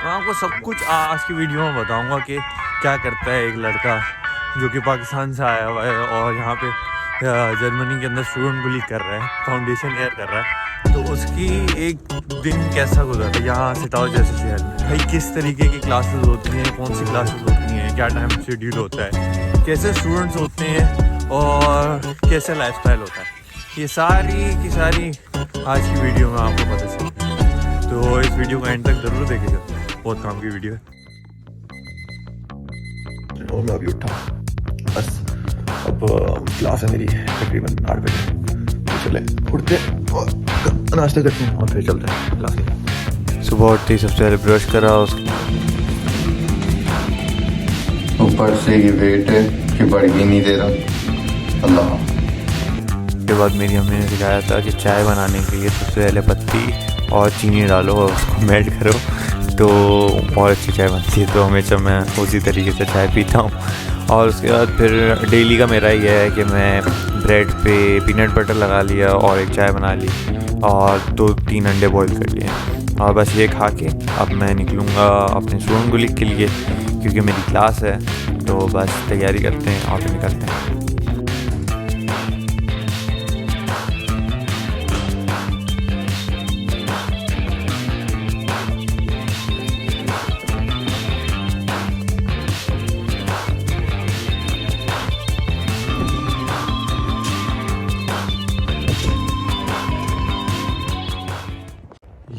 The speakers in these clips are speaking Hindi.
मैं आपको सब कुछ आज की वीडियो में बताऊंगा कि क्या करता है एक लड़का जो कि पाकिस्तान से आया हुआ है और यहाँ पे जर्मनी के अंदर स्टूडेंट बुली कर रहा है, फाउंडेशन ईयर कर रहा है। तो उसकी एक दिन कैसा गुजरता है यहाँ सिटाओ जैसे शहर में। भाई किस तरीके की क्लासेस होती हैं, कौन सी क्लासेस होती हैं, क्या टाइम शेड्यूल होता है, कैसे स्टूडेंट्स होते हैं और कैसे लाइफस्टाइल होता है, ये सारी की सारी आज की वीडियो में आपको पता चलेगी। तो इस वीडियो को एंड तक ज़रूर देखिएगा, बहुत काम की वीडियो है। और मैं अभी उठा, बस अब क्लास है मेरी तकरीबन 8 बजे। तो चले उठते नाश्ता करते हैं और फिर चलते हैं क्लास के। सुबह उठते ही सबसे पहले ब्रश करा, उसके ऊपर से ये वेट है कि बढ़ ही नहीं दे रहा। अल्लाह के बाद मेरी अम्मी ने सिखाया था कि चाय बनाने के लिए सबसे पहले पत्ती और चीनी डालो और उसको मेल्ट करो तो बहुत अच्छी चाय बनती है। तो हमेशा मैं उसी तरीके से चाय पीता हूँ। और उसके बाद फिर डेली का मेरा ये है कि मैं ब्रेड पे पीनट बटर लगा लिया और एक चाय बना ली और 2-3 अंडे बॉईल कर लिए और बस ये खा के अब मैं निकलूँगा अपने स्टूडेंट बुली के लिए क्योंकि मेरी क्लास है। तो बस तैयारी करते हैं और फिर निकलते हैं।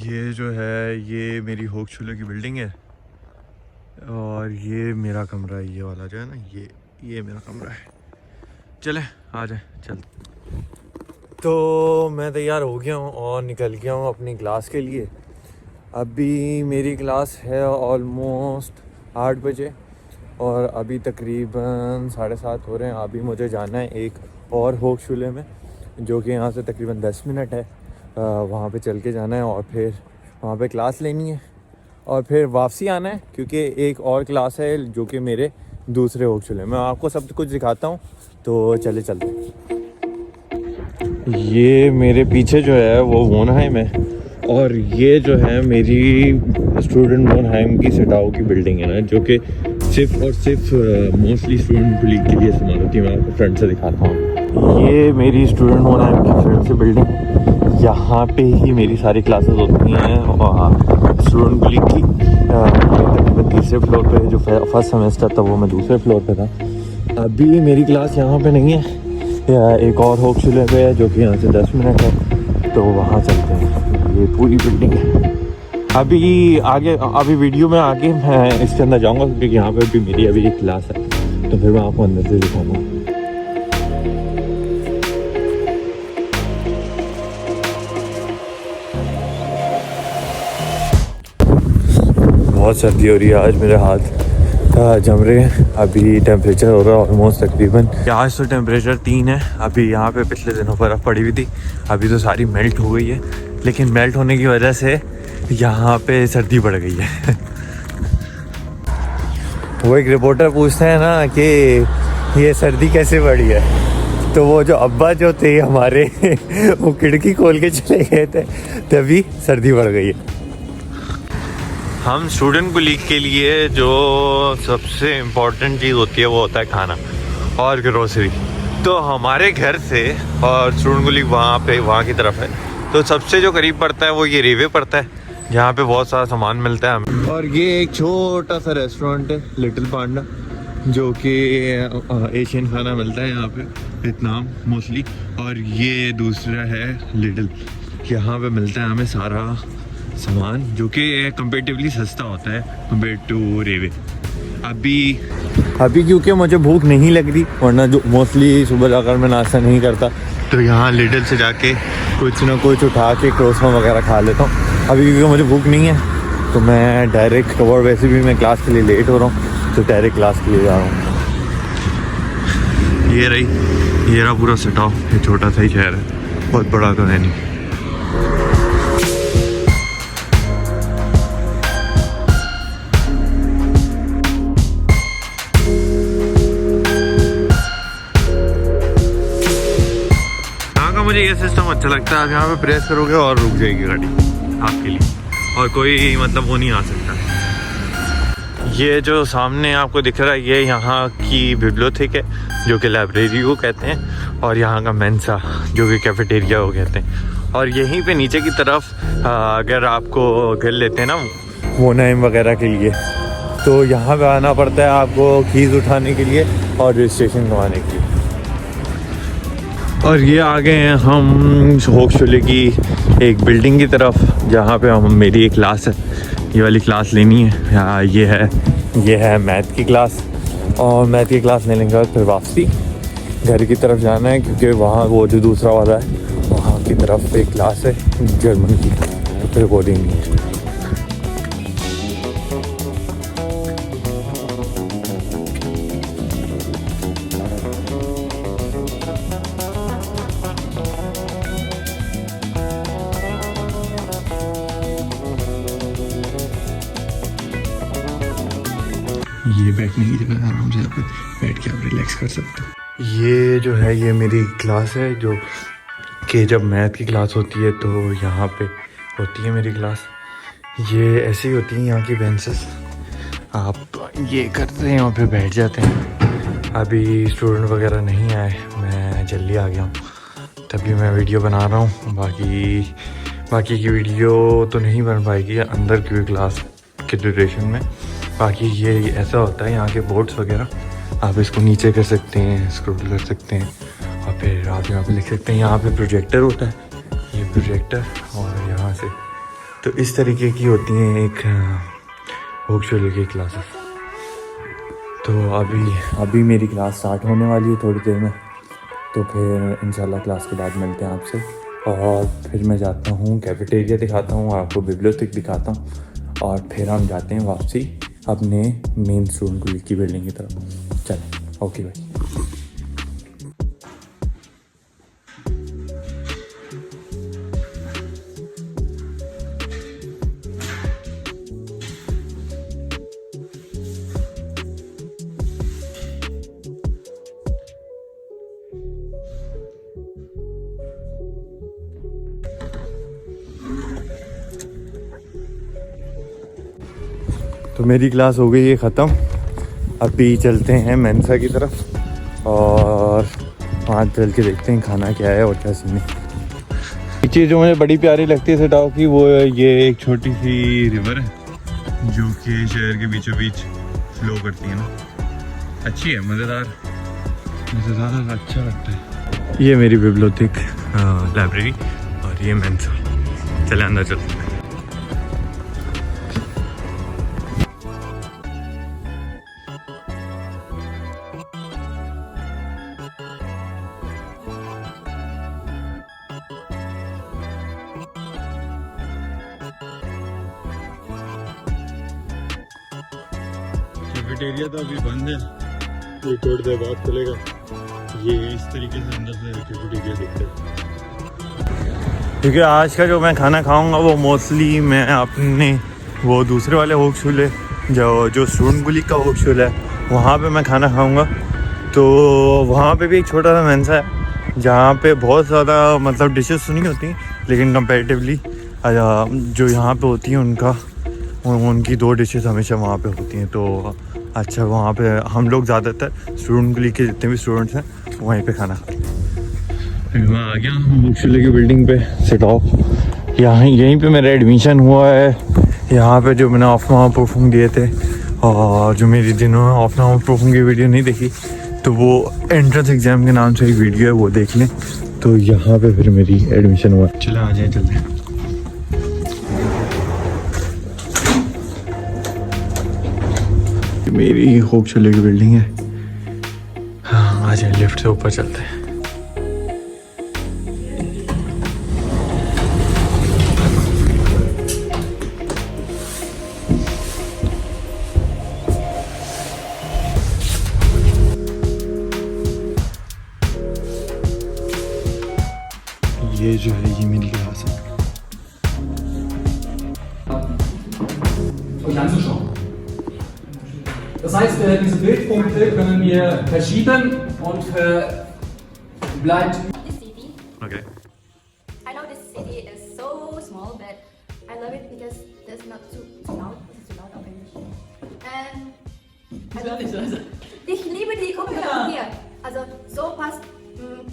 ये जो है ये मेरी होक्सचुले की बिल्डिंग है और ये मेरा कमरा है, ये वाला जो है ना ये मेरा कमरा है। चले आ जाए चल। तो मैं तैयार हो गया हूँ और निकल गया हूँ अपनी क्लास के लिए। अभी मेरी क्लास है ऑलमोस्ट 8 बजे और अभी तकरीबन 7:30 हो रहे हैं। अभी मुझे जाना है एक और होक्सचुले में जो कि यहाँ से तकरीबन 10 मिनट है, वहाँ पे चल के जाना है और फिर वहाँ पे क्लास लेनी है और फिर वापसी आना है क्योंकि एक और क्लास है जो कि मेरे दूसरे होक्सचुले में। मैं आपको सब कुछ दिखाता हूँ, तो चले चलते हैं। ये मेरे पीछे जो है वो वोनहाइम है और ये जो है मेरी स्टूडेंट वोनहाइम की सिटाओ की बिल्डिंग है ना, जो कि सिर्फ और सिर्फ मोस्टली स्टूडेंट बुली के लिए इस्तेमाल होती है। मैं आपको फ्रंट से दिखाता हूँ। ये मेरी स्टूडेंट वोनहाइम की फ्रंट से बिल्डिंग, यहाँ पे ही मेरी सारी क्लासेस होती हैं और स्टूडेंट बुली की तकरीबन तीसरे फ्लोर पे, जो फर्स्ट सेमेस्टर था वो मैं दूसरे फ्लोर पे था। अभी मेरी क्लास यहाँ पे नहीं है, एक और होक्सचुले पे है जो कि यहाँ से 10 मिनट है, तो वहाँ चलते हैं। ये पूरी बिल्डिंग है। अभी वीडियो में आगे मैं इसके अंदर जाऊँगा क्योंकि यहाँ पे भी मेरी अभी एक क्लास है, तो फिर मैं आपको अंदर से दिखाऊँगा। बहुत सर्दी हो रही है, आज मेरे हाथ जम रहे हैं। अभी टेम्परेचर हो रहा है ऑलमोस्ट तकरीबन, आज तो टेम्परेचर 3 है। अभी यहाँ पे पिछले दिनों बर्फ़ पड़ी हुई थी, अभी तो सारी मेल्ट हो गई है, लेकिन मेल्ट होने की वजह से यहाँ पे सर्दी बढ़ गई है। वो एक रिपोर्टर पूछते हैं ना कि ये सर्दी कैसे बढ़ी है, तो वो जो अब्बा जो थे हमारे वो खिड़की खोल के चले गए थे, तभी सर्दी बढ़ गई है। हम स्टूडेंट बुली के लिए जो सबसे इम्पोर्टेंट चीज़ होती है वो होता है खाना और ग्रोसरी। तो हमारे घर से और स्टूडेंट बुली वहाँ की तरफ है, तो सबसे जो करीब पड़ता है वो ये रेवे पड़ता है, जहाँ पे बहुत सारा सामान मिलता है हमें। और ये एक छोटा सा रेस्टोरेंट है लिटिल पांडा, जो कि एशियन खाना मिलता है यहाँ पे, वियतनाम मोस्टली। और ये दूसरा है लिटिल, यहाँ पे मिलता है हमें सारा सामान जो कि कंपेरेटिवली सस्ता होता है कंपेयर टू रेवे। अभी क्योंकि मुझे भूख नहीं लग रही, वरना जो मोस्टली सुबह जाकर मैं नाश्ता नहीं करता, तो यहाँ लिटिल से जाके कुछ ना कुछ उठा के क्रोसॉन वगैरह खा लेता हूँ। अभी क्योंकि मुझे भूख नहीं है तो मैं डायरेक्ट, और वैसे भी मैं क्लास के लिए लेट हो रहा हूँ तो डायरेक्ट क्लास के लिए जा रहा हूँ। ये रहा पूरा सिटाओ, ये छोटा सा ही शहर है, बहुत बड़ा तो है नहीं। मुझे ये सिस्टम अच्छा लगता है, आप यहाँ पे प्रेस करोगे और रुक जाएगी गाड़ी आपके लिए, और कोई मतलब वो नहीं आ सकता। ये जो सामने आपको दिख रहा है ये यहाँ की बिब्लियोथेक है जो कि लाइब्रेरी को कहते हैं, और यहाँ का मेंसा जो कि कैफेटेरिया को कहते हैं। और यहीं पे नीचे की तरफ अगर आपको घर लेते हैं ना वो नाइम वगैरह के लिए, तो यहाँ पे आना पड़ता है आपको कीज़ उठाने के लिए और रजिस्ट्रेशन करवाने के लिए। और ये आ गए हैं हम होक्सुले की एक बिल्डिंग की तरफ जहाँ पे हम मेरी एक क्लास है, ये वाली क्लास लेनी है। यहाँ ये है मैथ की क्लास, और मैथ की क्लास लेने के बाद फिर वापसी घर की तरफ जाना है, क्योंकि वहाँ वो जो दूसरा वाला है वहाँ की तरफ एक क्लास है जर्मन की, तो फिर वो देंगे। ये बैठने की जगह आराम से यहाँ पे बैठ के आप रिलैक्स कर सकते हो। ये जो है ये मेरी क्लास है, जो कि जब मैथ की क्लास होती है तो यहाँ पे होती है मेरी क्लास। ये ऐसी होती है यहाँ की बेंचेस, आप ये करते हैं और फिर बैठ जाते हैं। अभी स्टूडेंट वगैरह नहीं आए, मैं जल्दी आ गया हूँ तभी मैं वीडियो बना रहा हूँ। बाकी की वीडियो तो नहीं बन पाएगी अंदर की क्लास के ड्यूरेशन में। बाकी ये ऐसा होता है यहाँ के बोर्ड्स वगैरह, आप इसको नीचे कर सकते हैं, स्क्रॉल कर सकते हैं, और फिर आप यहाँ पे लिख सकते हैं। यहाँ पे प्रोजेक्टर होता है, ये प्रोजेक्टर, और यहाँ से तो इस तरीके की होती हैं एक होक्सुले की क्लासेस। तो अभी मेरी क्लास स्टार्ट होने वाली है थोड़ी देर में, तो फिर इंशाल्लाह क्लास के बाद मिलते हैं आपसे। और फिर मैं जाता हूँ कैफेटेरिया दिखाता हूँ आपको, बिब्लियोथेक दिखाता हूँ, और फिर हम जाते हैं वापसी अपने मेन स्टूडेंट की बिल्डिंग की तरफ। चलें, ओके भाई। तो मेरी क्लास हो गई है ख़त्म, अभी चलते हैं मेंसा की तरफ और वहाँ चल के देखते हैं खाना क्या है और क्या सीन है। एक चीज़ जो मुझे बड़ी प्यारी लगती है सिटाओ की, वो ये एक छोटी सी रिवर है जो कि शहर के बीचों बीच फ्लो करती है ना, अच्छी है, मज़ेदार अच्छा लगता है। ये मेरी बिब्लियोथेक लाइब्रेरी और ये मेंसा। चले अंदर चलते हैं। कैफेटेरिया तो अभी बंद है, ये थोड़ी देर बाद खुलेगा। ये इस तरीके से अंदर से कैफेटेरिया दिखता है। क्योंकि आज का जो मैं खाना खाऊंगा वो मोस्टली मैं अपने वो दूसरे वाले होक्सुले जो स्टूडेंट गुली का होक्सुले है वहाँ पे मैं खाना खाऊंगा। तो वहाँ पे भी एक छोटा सा मेंसा है जहाँ पे बहुत ज़्यादा मतलब डिशेस तो नहीं होती, लेकिन कंपैरेटिवली जो यहाँ पे होती हैं उनकी 2 डिशेस हमेशा वहाँ पे होती हैं। तो अच्छा, वहाँ पे हम लोग ज़्यादातर स्टूडेंट के लिए जितने भी स्टूडेंट्स हैं वहीं पे खाना खाते हैं। मैं आ गया होक्सुले की बिल्डिंग पे सिटाओ। यहीं पे मेरा एडमिशन हुआ है। यहाँ पे जो मैंने ऑफ परफॉर्म दिए थे, और जो मेरी जिन्होंने ऑफ परफॉर्म की वीडियो नहीं देखी तो वो एंट्रेंस एग्ज़ाम के नाम से एक वीडियो है, वो देख लें। तो यहाँ पे फिर मेरी एडमिशन हुआ। चलो आ जाए, चलते हैं। मेरी होक्सुले की बिल्डिंग है। हाँ, आ जाए, लिफ्ट से ऊपर चलते हैं। ये जो है ये मेरी क्लास है। Das heißt, diese Bildpunkte können wir verschieben und bleibt. Okay. I know this city is so small, but I love it because there's not too loud. It's too loud, okay. Ich liebe die Gruppe auch hier. Also so passt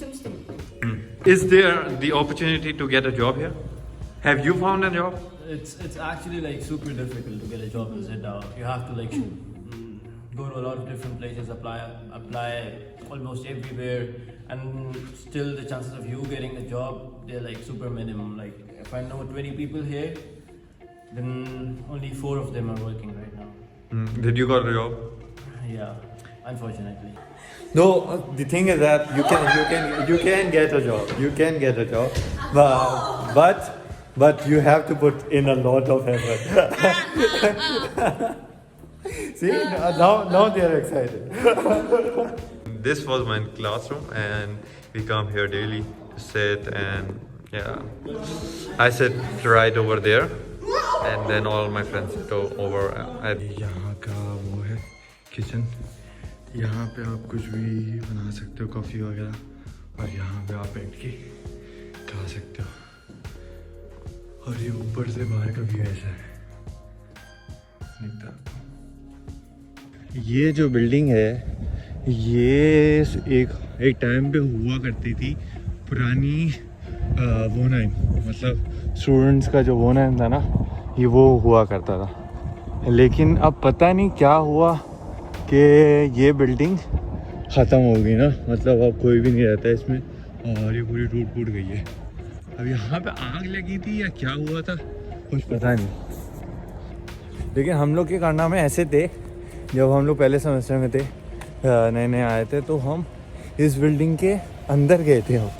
zustimmen. Is there the opportunity to get a job here? Have you found a job? It's actually like super difficult to get a job in Jeddah. You have to like go to a lot of different places, apply almost everywhere, and still the chances of you getting the job, they're like super minimum. Like if I know 20 people here, then only 4 of them are working right now. Did you got a job? Yeah, unfortunately. No, the thing is that you can get a job. You can get a job, but you have to put in a lot of effort. See, now they are excited. This was my classroom, and we come here daily to sit, and yeah, I sit right over there, and then all my friends sit over at. यहाँ का वो है किचन. यहाँ पे आप कुछ भी बना सकते हो, कॉफ़ी वगैरह, और यहाँ पे आप बैठ के खा सकते हो. और ये ऊपर से बाहर का व्यू ऐसा है. ये जो बिल्डिंग है, ये एक टाइम पे हुआ करती थी पुरानी वोनाइन, मतलब स्टूडेंट्स का जो वोनाइन था ना, ये वो हुआ करता था. लेकिन अब पता नहीं क्या हुआ कि ये बिल्डिंग ख़त्म हो गई ना, मतलब अब कोई भी नहीं रहता है इसमें, और ये पूरी टूट गई है. अब यहाँ पे आग लगी थी या क्या हुआ था कुछ पता नहीं. लेकिन हम लोग के कारनामे ऐसे थे, जब हम लोग पहले सेमेस्टर में थे, नए नए आए थे, तो हम इस बिल्डिंग के अंदर गए थे. हम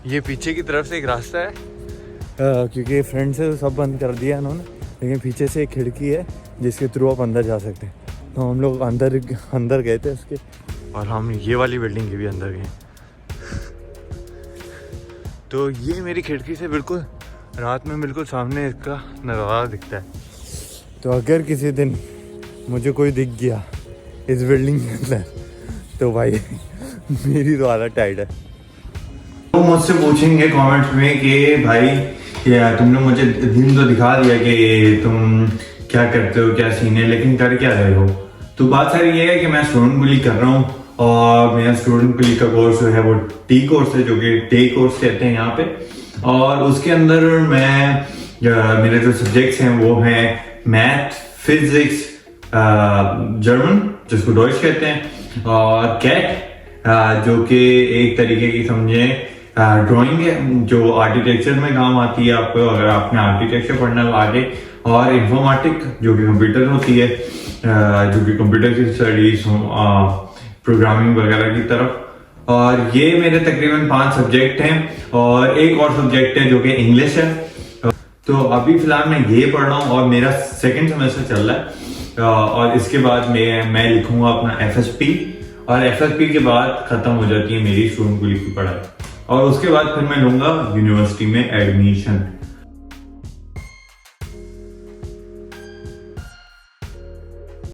ये पीछे की तरफ से एक रास्ता है, क्योंकि फ्रंट से तो सब बंद कर दिया इन्होंने, लेकिन पीछे से एक खिड़की है जिसके थ्रू आप अंदर जा सकते हैं. तो हम लोग अंदर गए थे उसके, और हम ये वाली बिल्डिंग के भी अंदर गए. तो ये मेरी खिड़की से बिल्कुल रात में बिल्कुल सामने इसका नज़ारा दिखता है. तो अगर किसी दिन मुझे कोई दिख गया इस बिल्डिंग के अंदर, तो भाई मेरी तो हालत टाइट है. तो मुझसे पूछेंगे कमेंट्स में कि भाई या तुमने मुझे दिन तो दिखा दिया कि तुम क्या करते हो, क्या सीन है, लेकिन कर क्या रहे हो. तो बात सारी ये है कि मैं स्टूडेंट बुली कर रहा हूँ, और मेरा स्टूडेंट बुली का कोर्स जो है वो टी कोर्स है, जो कि टे कोर्स कहते हैं यहाँ पे. और उसके अंदर मेरे जो सब्जेक्ट्स हैं वो हैं मैथ, फिजिक्स, जर्मन जिसको डॉइच कहते हैं, और कैट जो कि एक तरीके की समझे ड्राइंग है, जो आर्किटेक्चर में काम आती है आपको अगर आपने आर्किटेक्चर पढ़ना है आगे, और इंफॉर्मेटिक जो कि कंप्यूटर होती है, जो कि कंप्यूटर की स्टडीज प्रोग्रामिंग वगैरह की तरफ. और ये मेरे तकरीबन 5 सब्जेक्ट हैं, और एक और सब्जेक्ट है जो कि इंग्लिश है. तो अभी फिलहाल मैं ये पढ़ रहा हूँ, और मेरा सेकंड सेमेस्टर चल रहा है, और इसके बाद मैं लिखूंगा अपना FSP, और FSP के बाद खत्म हो जाती है मेरी स्टूडेंट बुली की पढ़ाई, और उसके बाद फिर मैं लूंगा यूनिवर्सिटी में एडमिशन.